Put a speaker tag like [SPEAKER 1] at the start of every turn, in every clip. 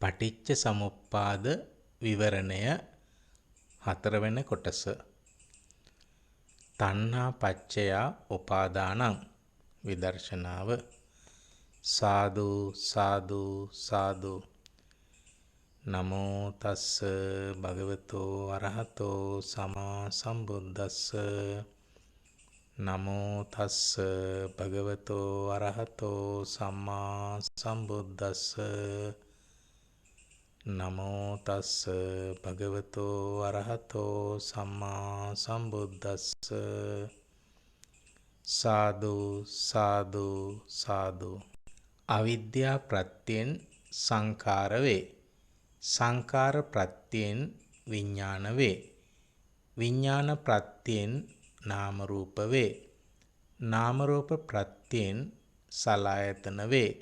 [SPEAKER 1] පටිච්ච සමුප්පාද විවරණය හතරවෙනි කොටස. තණ්හා පච්චයා උපාදානං විදර්ශනාව. සාදු සාදු සාදු. නමෝ තස්ස භගවතෝ අරහතෝ සම්මා සම්බුද්දස්ස. නමෝ තස්ස භගවතෝ අරහතෝ සම්මා සම්බුද්දස්ස. නමෝ තස්ස භගවතෝ අරහතෝ සම්මා සම්බුද්දස්ස. සාදු සාදු සාදු. අවිද්‍යා ප්‍රත්‍යයෙන් සංඛාර වේ. සංඛාර ප්‍රත්‍යයෙන් විඥාන වේ. විඥාන ප්‍රත්‍යයෙන් නාම රූප වේ. නාම රූප ප්‍රත්‍යයෙන් සලආයතන වේ.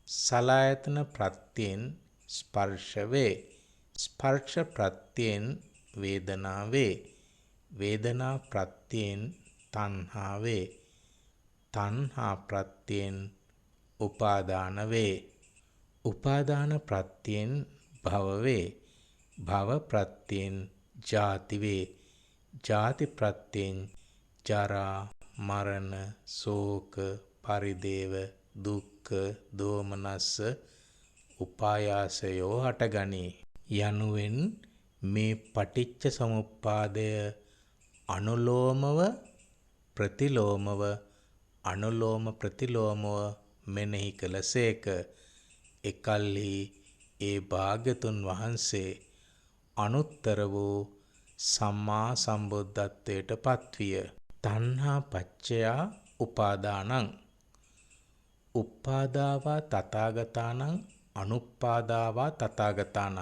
[SPEAKER 1] සලආයතන ප්‍රත්‍යයෙන් ස්පර්ශ වේ. ස්පර්ශ ප්‍රත්‍යයෙන් වේදනා වේ. වේදනා ප්‍රත්‍යයෙන් තණ්හා වේ. තණ්හා ප්‍රත්‍යයෙන් උපාදාන වේ. උපාදාන ප්‍රත්‍යයෙන් භව වේ. භව ප්‍රත්‍යයෙන් ජාති වේ. ජාති ප්‍රත්‍යයෙන් ජරා මරණ ශෝක පරිදේව දුක්ඛ දෝමනස්ස උපායාසයෝ හටගනී යනුවෙන් මේ පටිච්ච සමුප්පාදය අනුලෝමව ප්‍රතිලෝමව අනුලෝම ප්‍රතිලෝමව මෙනෙහි කළසේක. එකල්හි ඒ භාග්‍යතුන් වහන්සේ අනුත්තර වූ සම්මා සම්බුද්ධත්වයට පත්විය. තණ්හා පච්චයා උපාදානං උප්පාදාවා තථාගතානං අනුප්පාදාවා තථාගතානං.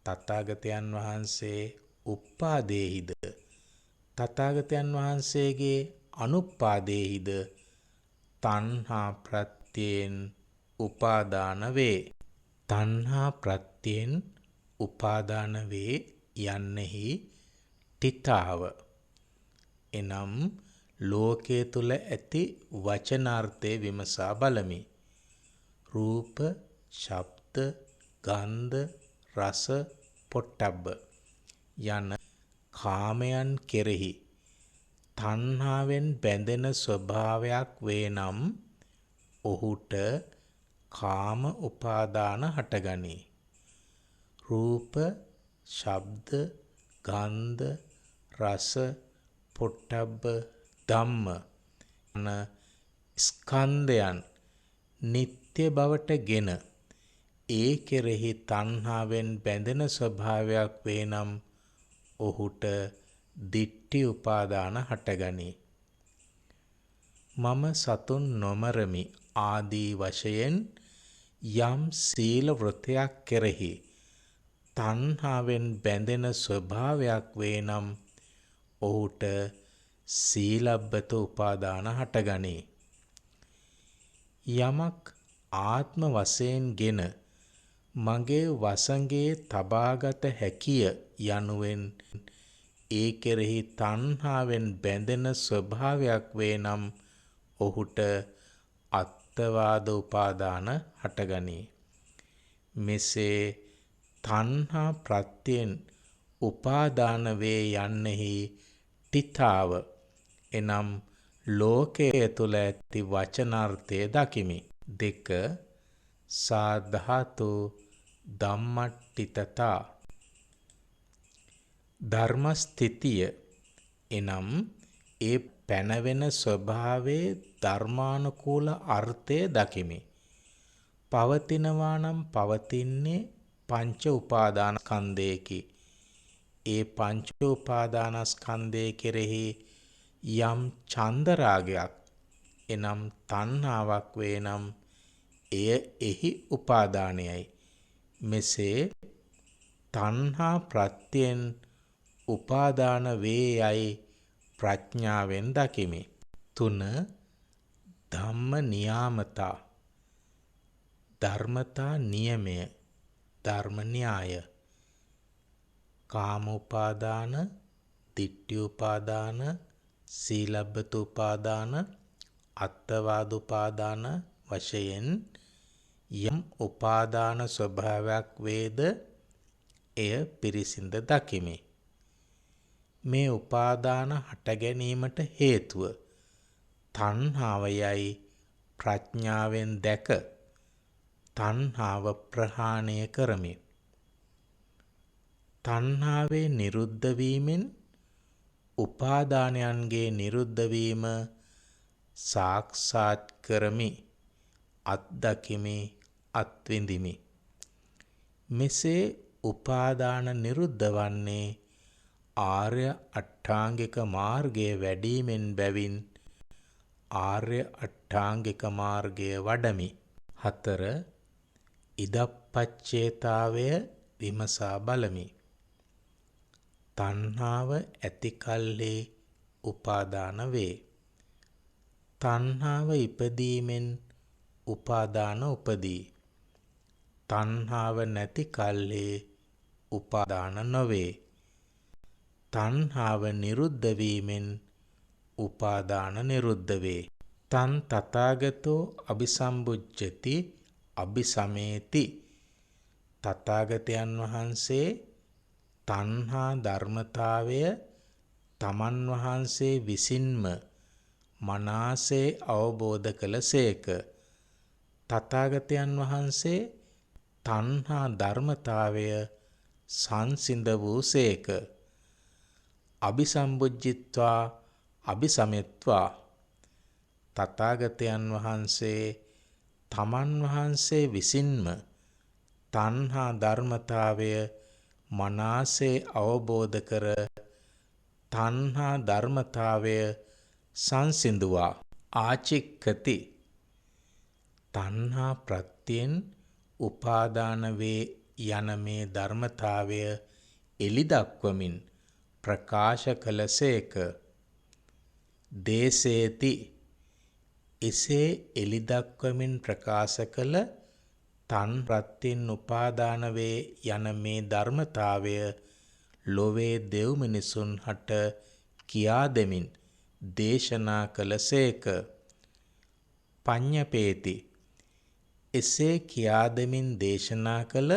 [SPEAKER 1] තථාගතයන් වහන්සේ උප්පාදේහිද තථාගතයන් වහන්සේගේ අනුප්පාදේහිද තණ්හා ප්‍රත්‍යයෙන් උපාදාන වේ. තණ්හා ප්‍රත්‍යයෙන් උපාදාන වේ යන්නෙහි තිතාව. එනම් ලෝකයේ තුල ඇති වචනාර්ථය විමසා බලමි. රූප, ශබ්ද, ගන්ධ, රස, පොට්ටබ්බ යන කාමයන් කෙරෙහි තණ්හාවෙන් බැඳෙන ස්වභාවයක් වේනම් ඔහුට කාම උපාදාන හටගනී. රූප, ශබ්ද, ගන්ධ, රස, පොට්ටබ්බ ධම්ම යන ස්කන්ධයන් නිත්‍ය බවට ගෙන ඒ කෙරෙහි තණ්හාවෙන් බැඳෙන ස්වභාවයක් වේනම් ඔහුට දිට්ඨි උපාදාන හටගනී. මම සතුන් නොමරමි ආදී වශයෙන් යම් සීල වෘතයක් කෙරෙහි තණ්හාවෙන් බැඳෙන ස්වභාවයක් වේනම් ඔහුට සීලබ්බත උපාදාන හටගනී. යමක් ආත්ම වශයෙන් ගෙන මගේ වසඟේ තබාගත හැකිය යනුවෙන් ඒ කෙරෙහි තණ්හාවෙන් බැඳෙන ස්වභාවයක් වේනම් ඔහුට අත්වාද උපාදාන හටගනී. මෙසේ තණ්හා ප්‍රත්‍යයෙන් උපාදාන වේ යන්නෙහි තිතාව. එනම් ලෝකයේ තුල ඇති වචනාර්ථය දකිමි. 2 සාධාතු ධම්මට්ඨිතතා ධර්මස්ථිතිය. එනම් ඒ පැනවෙන ස්වභාවයේ ධර්මානුකූල අර්ථය දකිමි. පවතිනවා නම් පවතින්නේ පංච උපාදානස්කන්ධයකි. ඒ පංච උපාදානස්කන්ධය කෙරෙහි යම් චන්දරාගයක් එනම් තණ්හාවක් වේනම් එය එහි උපාදානයයි. මෙසේ තණ්හා ප්‍රත්‍යයෙන් උපාදාන වේයයි ප්‍රඥාවෙන් දකිමි. 3 ධම්ම නියාමතා ධර්මතා නියමය ධර්ම න්‍යාය. කාම උපාදාන, ditthi උපාදාන, සීලබ්බත උපාදාන, අත්තවාද උපාදාන වශයෙන් යම් උපාදාන ස්වභාවයක් වේද එය පිරිසිඳ දකිමි. මේ උපාදාන හට ගැනීමට හේතුව තණ්හාවයයි ප්‍රඥාවෙන් දැක තණ්හාව ප්‍රහාණය කරමි. තණ්හාවේ නිරුද්ධ වීමෙන් උපාදානයන්ගේ නිරුද්ධ වීම සාක්ෂාත් කරමි, අත්දකිමි, අත්විඳිමි. මෙසේ උපාදාන නිරුද්ධ වන්නේ ආර්ය අෂ්ටාංගික මාර්ගයේ වැඩීමෙන් බැවින් ආර්ය අෂ්ටාංගික මාර්ගය වඩමි. 4. ඉදප්පච්චේතාවය විමසා බලමි. තණ්හාව ඇති කල්හි උපාදාන වේ. තණ්හාව ඉපදීමෙන් උපාදාන උපදී. තණ්හාව නැති කල්හි උපාදාන නොවේ. තණ්හාව නිරුද්ධ වීමෙන් උපාදාන නිරුද්ධ වේ. තං තථාගතෝ අபிසම්බුජ්ජති අபிසමේති. තථාගතයන් වහන්සේ තණ්හා ධර්මතාවය තමන් වහන්සේ විසින්ම මනාසේ අවබෝධ කළසේක. තථාගතයන් වහන්සේ තණ්හා ධර්මතාවය සංසිඳ වූසේක. අபிසම්බුජ්ජිත්වා අபிසමෙත්වා. තථාගතයන් වහන්සේ තමන් වහන්සේ විසින්ම තණ්හා ධර්මතාවය මනාසේ අවබෝධ කර තණ්හා ධර්මතාවය සංසිඳුවා. ආචික්කති. තණ්හා ප්‍රත්‍යයෙන් උපාදාන වේ යන මේ ධර්මතාවය එළිදක්වමින් ප්‍රකාශ කළසේක. දේසේති. එසේ එළිදක්වමින් ප්‍රකාශ කළ තණ්හාත්යෙන් උපාදාන වේ යන මේ ධර්මතාවය ලොවේ දෙව් මිනිසුන් හට කියා දෙමින් දේශනා කළසේක. පඤ්ඤපේති. එසේ කියා දෙමින් දේශනා කළ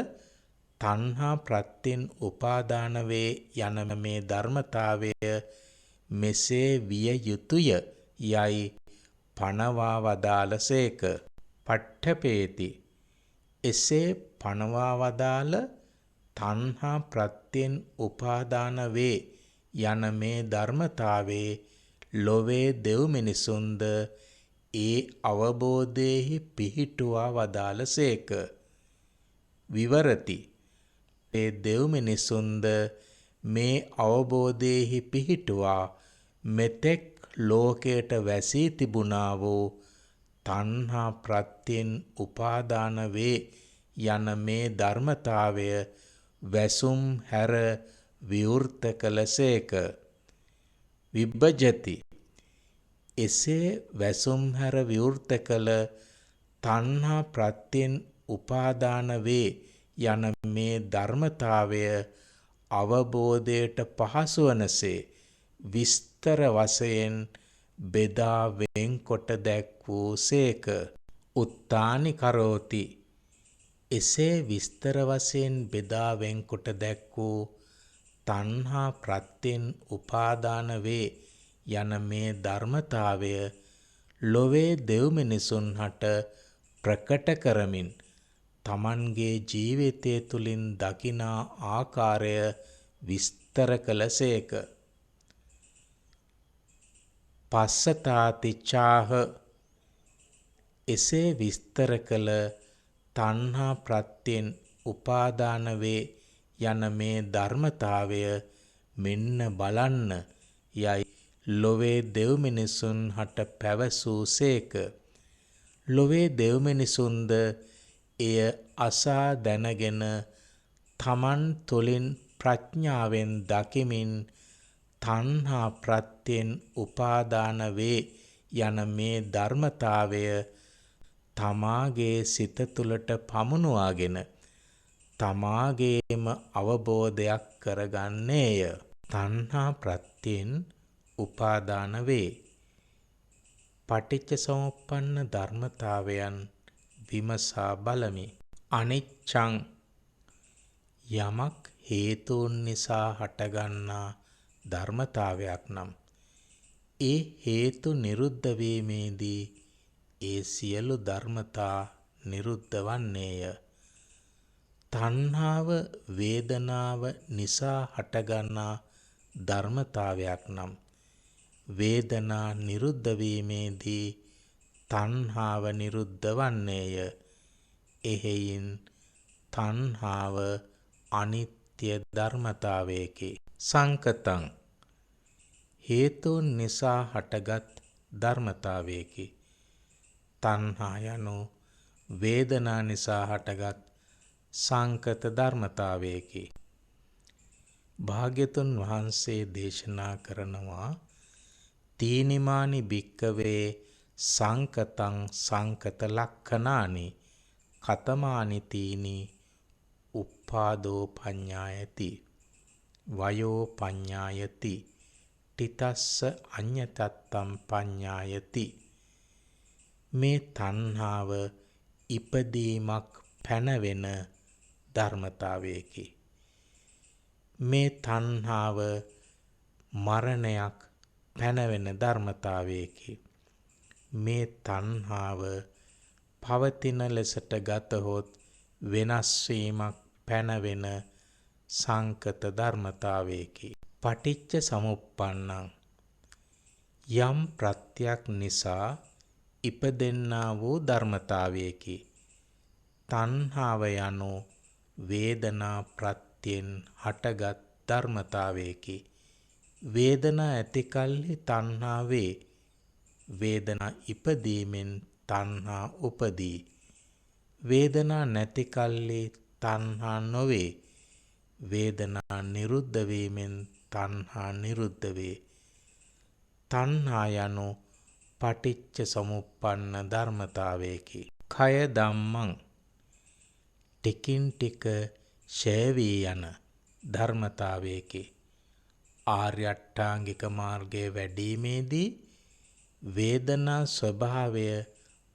[SPEAKER 1] තණ්හා ප්‍රත්‍යයෙන් උපාදාන වේ යන මේ ධර්මතාවය මෙසේ විය යුතුය යයි පනවා වදාළසේක. පට්ඨපේති. එසේ පනවා වදාළ තණ්හා ප්‍රත්‍යයෙන් උපාදාන වේ යන මේ ධර්මතාවේ ලොවේ දෙව් මිනිසුන්ද ඒ අවබෝධයෙහි පිහිටුවා වදාළසේක. විවරති. ඒ දෙව් මිනිසුන්ද මේ අවබෝධයෙහි පිහිටුවා මෙතෙක් ලෝකයට වැසී තිබුණා වූ තණ්හා ප්‍රත්‍යයෙන් උපාදාන වේ යන මේ ධර්මතාවය වැසුම් හැර විවෘත කළසේක. විභජති. එසේ වැසුම් හැර විවෘත කළ තණ්හා ප්‍රත්‍යයෙන් උපාදාන වේ යන මේ ධර්මතාවය අවබෝධයට පහසු වනසේ විස්තර වශයෙන් බෙදා වෙන්කොට දැක්වූසේක. උත්තානි කරෝති. එසේ විස්තර වශයෙන් බෙදා වෙන්කොට දැක්වූ තණ්හා ප්‍රත්‍යයෙන් උපාදාන වේ යන මේ ධර්මතාවය ලොවේ දෙව් මිනිසුන් හට ප්‍රකට කරමින් තමන්ගේ ජීවිතය තුළින් දකිනා ආකාරය විස්තර කළසේක. පස්සතාතිචාහ. එසේ විස්තර කළ තණ්හා ප්‍රත්‍යයෙන් උපාදාන වේ යන මේ ධර්මතාවය මෙන්න බලන්න යයි ලොවේ දෙව් මිනිසුන් හට පැවසූසේක. ලොවේ දෙව් මිනිසුන්ද එය අසා දැනගෙන තමන් තුළින් ප්‍රඥාවෙන් දකිමින් තණ්හා ප්‍රත්‍යයෙන් උපාදාන වේ යන මේ ධර්මතාවය තමාගේ සිත තුළට පමුණුවාගෙන තමාගේම අවබෝධයක් කරගන්නේය. තණ්හා ප්‍රත්‍යයෙන් උපාදාන වේ. පටිච්ච සමුප්පන්න ධර්මතාවයන් විමසා බලමි. අනිච්චං යමක් හේතුන් නිසා හටගන්නා ධර්මතාවයක් නම් ඒ හේතු නිරුද්ධ වීමේදී ඒ සියලු ධර්මතා නිරුද්ධ වන්නේය. තණ්හාව වේදනාව නිසා හටගන්නා ධර්මතාවයක් නම් වේදනා නිරුද්ධ වීමේදී තණ්හාව නිරුද්ධ වන්නේය. එහෙයින් තණ්හාව අනිත්‍ය ධර්මතාවයකි. සංකතං හේතුන් නිසා හටගත් ධර්මතාවයකි. තණ්හා යනු වේදනා නිසා හටගත් සංකත ධර්මතාවයකි. භාග්‍යතුන් වහන්සේ දේශනා කරනවා තීනිමානි භික්කවේ සංකතං සංකත ලක්ඛනානි කතමානි තීනි උප්පාදෝ පඤ්ඤායති වයෝ පඤ්ඤායති තිතස්ස අඤ්ඤතත්තම් පඤ්ඤායති. මේ තණ්හාව ඉපදීමක් පැනවෙන ධර්මතාවයකි. මේ තණ්හාව මරණයක් පැනවෙන ධර්මතාවයකි. මේ තණ්හාව පවතින ලෙසට ගතහොත් වෙනස් වීමක් පැනවෙන සංකත ධර්මතාවයකි. පටිච්ච සමුප්පන්නං යම් ප්‍රත්‍යක් නිසා ඉපදෙන්නා වූ ධර්මතාවයකි. තණ්හාව යනු වේදනා ප්‍රත්‍යෙන් හටගත් ධර්මතාවයකි. වේදනා ඇති කල්හි තණ්හා වේ. වේදනා ඉපදීමෙන් තණ්හා උපදී. වේදනා නැති කල්හි තණ්හා නොවේ. වේදනා නිරුද්ධ වීමෙන් තණ්හා නිරුද්ධ වේ. තණ්හා යනු පටිච්ච සමුප්පන්න ධර්මතාවයකි. කය ධම්මං ටිකින් ටික ඡය වී යන ධර්මතාවයකි. ආර්ය අෂ්ටාංගික මාර්ගයේ වැඩීමේදී වේදනා ස්වභාවය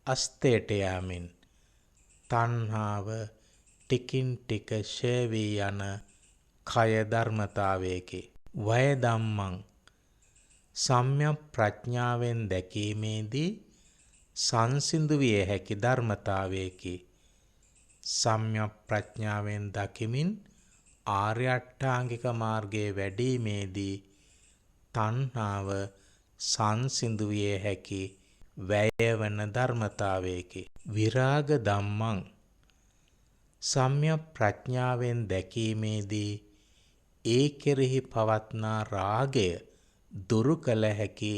[SPEAKER 1] අස්තයට යාමින් තණ්හාව ටිකින් ටික ඡය වී යන කය ධර්මතාවයකි. වය ධම්මං සම්‍යක් ප්‍රඥාවෙන් දැකීමේදී සංසිඳු විය හැකි ධර්මතාවයකි. සම්‍යක් ප්‍රඥාවෙන් දකිමින් ආර්ය අෂ්ටාංගික මාර්ගයේ වැඩීමේදී තණ්හාව සංසිඳු විය හැකි වැයවන ධර්මතාවයකි. විරාග ධම්මං සම්‍යක් ප්‍රඥාවෙන් දැකීමේදී ඒ කෙරෙහි පවත්නා රාගය දුරු කළ හැකි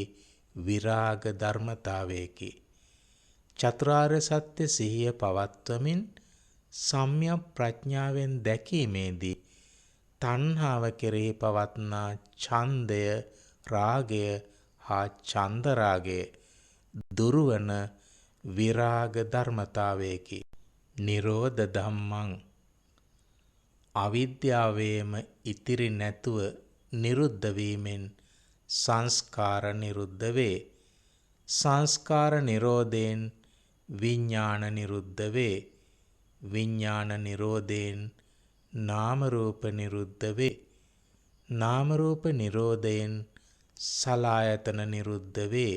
[SPEAKER 1] විරාග ධර්මතාවයකි. චතුරාර්ය සත්‍ය සිහිය පවත්වමින් සම්‍යක් ප්‍රඥාවෙන් දැකීමේදී තණ්හාව කෙරෙහි පවත්නා ඡන්දය රාගය හා ඡන්ද රාගය දුරුවන විරාග ධර්මතාවයකි. නිරෝධ ධම්මං අවිද්‍යාවේම ඉතිරි නැතුව නිරුද්ධ වීමෙන් සංස්කාර නිරුද්ධ වේ. සංස්කාර නිරෝධයෙන් විඥාන නිරුද්ධ වේ. විඥාන නිරෝධයෙන් නාම රූප නිරුද්ධ වේ. නාම රූප නිරෝධයෙන් සලආයතන නිරුද්ධ වේ.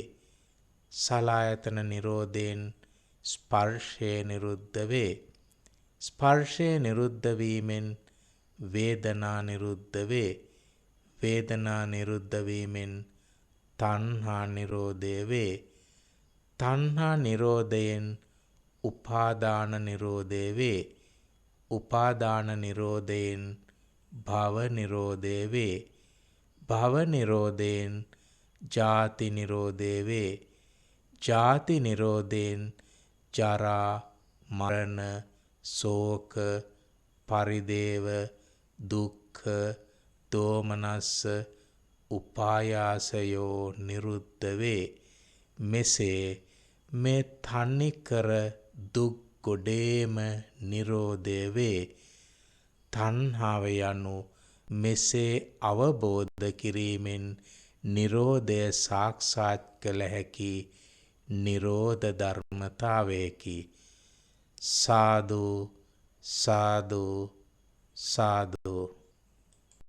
[SPEAKER 1] සලආයතන නිරෝධයෙන් ස්පර්ශය නිරුද්ධ වේ. ස්පර්ශය නිරුද්ධ වීමෙන් වේදනා නිරුද්ධ වේ. වේදනා නිරුද්ධ වීමෙන් තණ්හා නිරෝධය වේ. තණ්හා නිරෝධයෙන් උපාදාන නිරෝධය වේ. උපාදාන නිරෝධයෙන් භව නිරෝධය වේ. භව නිරෝධයෙන් ජාති නිරෝධය වේ. ජාති නිරෝධයෙන් ජරා මරණ ශෝක පරිදේව දුක්ඛ දෝමනස්ස උපායාසයෝ නිරුද්ධ වේ. මෙසේ මේ තනිකර දුක් ගොඩේම නිරෝධය වේ. තණ්හාව යනු මෙසේ අවබෝධ කිරීමෙන් නිරෝධය සාක්ෂාත් කළ හැකි නිරෝධ ධර්මතාවයකි. साधु साधु साधु।